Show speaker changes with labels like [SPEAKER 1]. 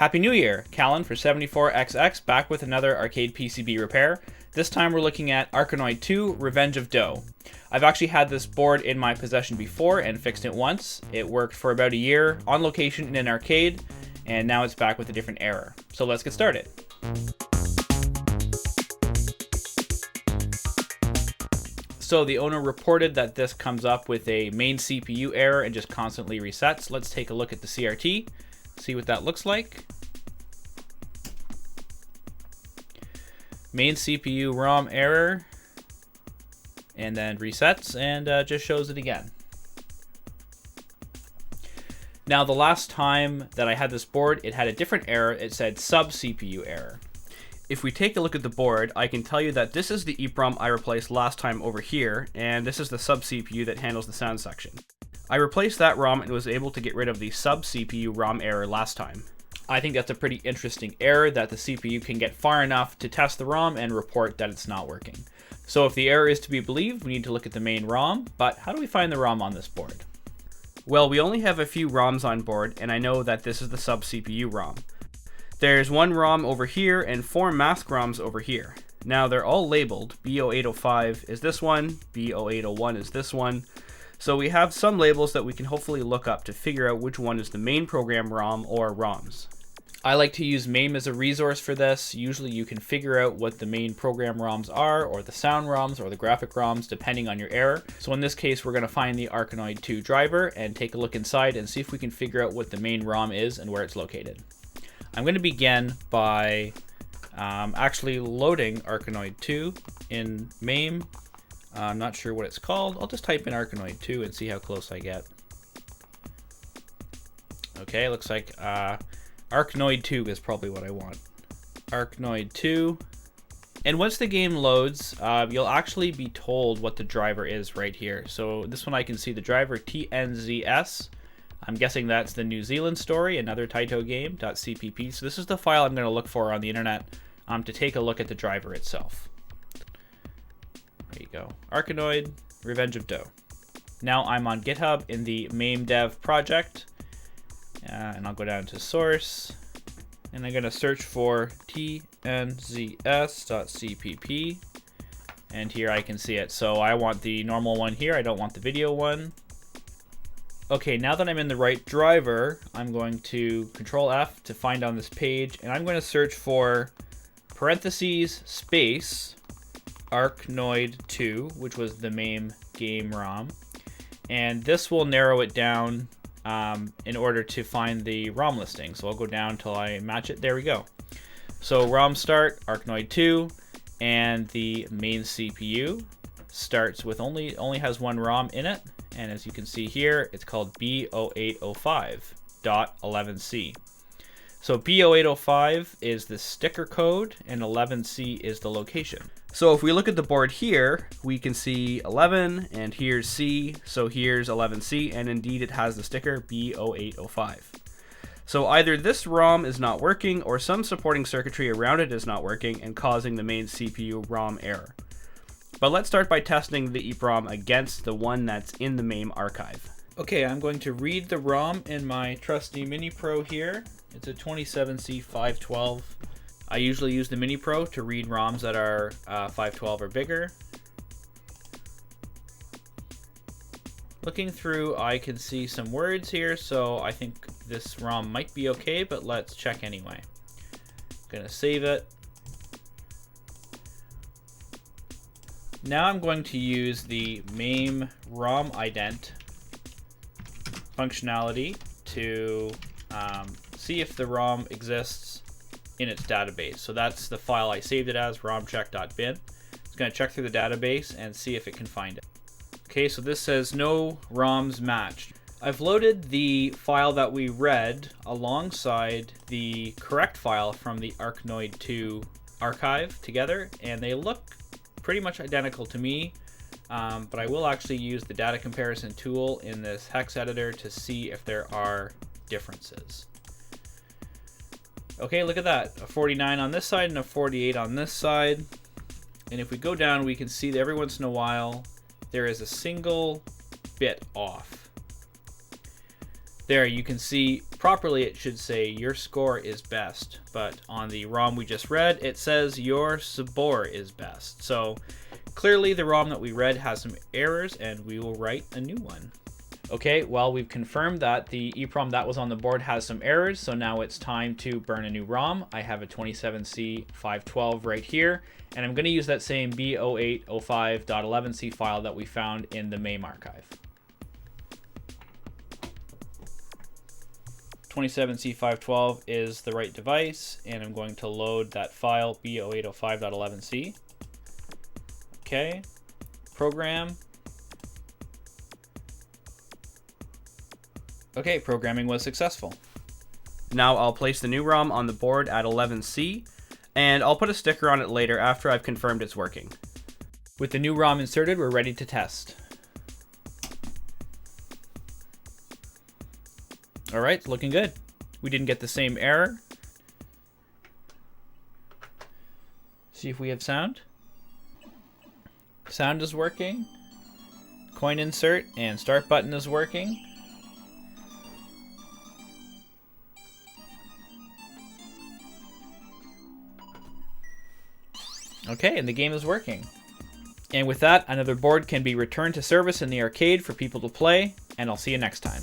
[SPEAKER 1] Happy New Year! Callan for 74XX back with another arcade PCB repair. This time we're looking at Arkanoid 2, Revenge of Doe. I've actually had this board in my possession before and fixed it once. It worked for about a year on location in an arcade, and now it's back with a different error. So let's get started. So the owner reported that this comes up with a main CPU error and just constantly resets. Let's take a look at the CRT, see what that looks like. Main CPU ROM error, and then resets, and just shows it again. Now the last time that I had this board, it had a different error. It said sub CPU error. If we take a look at the board, I can tell you that this is the EEPROM I replaced last time over here, and this is the sub CPU that handles the sound section. I replaced that ROM and was able to get rid of the sub CPU ROM error last time. I think that's a pretty interesting error, that the CPU can get far enough to test the ROM and report that it's not working. So if the error is to be believed, we need to look at the main ROM, but how do we find the ROM on this board? Well, we only have a few ROMs on board, and I know that this is the sub CPU ROM. There's one ROM over here and 4 mask ROMs over here. Now they're all labeled. B0805 is this one, B0801 is this one. So we have some labels that we can hopefully look up to figure out which one is the main program ROM or ROMs. I like to use MAME as a resource for this. Usually you can figure out what the main program ROMs are, or the sound ROMs, or the graphic ROMs, depending on your error. So in this case, we're going to find the Arkanoid 2 driver and take a look inside and see if we can figure out what the main ROM is and where it's located. I'm going to begin by actually loading Arkanoid 2 in MAME. I'm not sure what it's called. I'll just type in Arkanoid 2 and see how close I get. Okay, looks like Arkanoid 2 is probably what I want. Arkanoid 2. And once the game loads, you'll actually be told what the driver is right here. So this one I can see the driver TNZS. I'm guessing that's the New Zealand story, another Taito game, .cpp. So this is the file I'm going to look for on the internet to take a look at the driver itself. There you go. Arkanoid, Revenge of Doe. Now I'm on GitHub in the MAME dev project. And I'll go down to source. And I'm going to search for tnzs.cpp. And here I can see it. So I want the normal one here. I don't want the video one. Okay, now that I'm in the right driver, I'm going to Control F to find on this page, and I'm going to search for parentheses space Arkanoid 2, which was the MAME game ROM, and this will narrow it down in order to find the ROM listing. So I'll go down till I match it. There we go. So ROM start Arkanoid 2, and the main CPU starts with only has one ROM in it. And as you can see here, it's called B0805.11c. So B0805 is the sticker code, and 11c is the location. So if we look at the board here, we can see 11, and here's C, so here's 11c, and indeed it has the sticker B0805. So either this ROM is not working, or some supporting circuitry around it is not working and causing the main CPU ROM error. But let's start by testing the EEPROM against the one that's in the MAME archive. Okay, I'm going to read the ROM in my trusty Mini Pro here. It's a 27C512. I usually use the Mini Pro to read ROMs that are 512 or bigger. Looking through, I can see some words here, so I think this ROM might be okay, but let's check anyway. Gonna save it. Now I'm going to use the MAME ROM ident functionality to see if the ROM exists in its database. So that's the file I saved it as, romcheck.bin. It's going to check through the database and see if it can find it. Okay, so this says no ROMs matched. I've loaded the file that we read alongside the correct file from the Arkanoid 2 archive together, and they look pretty much identical to me, but I will actually use the data comparison tool in this hex editor to see if there are differences. Okay, look at that, a 49 on this side and a 48 on this side. And if we go down, we can see that every once in a while there is a single bit off. There, you can see properly it should say your score is best, but on the ROM we just read, it says your sabor is best. So clearly the ROM that we read has some errors, and we will write a new one. Okay, well, we've confirmed that the EEPROM that was on the board has some errors, so now it's time to burn a new ROM. I have a 27C512 right here, and I'm going to use that same DOH05.11c file that we found in the MAME archive. 27C512 is the right device, and I'm going to load that file, B0805.11c. Okay, program. Okay, programming was successful. Now I'll place the new ROM on the board at 11C, and I'll put a sticker on it later after I've confirmed it's working. With the new ROM inserted, we're ready to test. All right, it's looking good. We didn't get the same error. See if we have sound. Sound is working. Coin insert and start button is working. Okay, and the game is working. And with that, another board can be returned to service in the arcade for people to play, and I'll see you next time.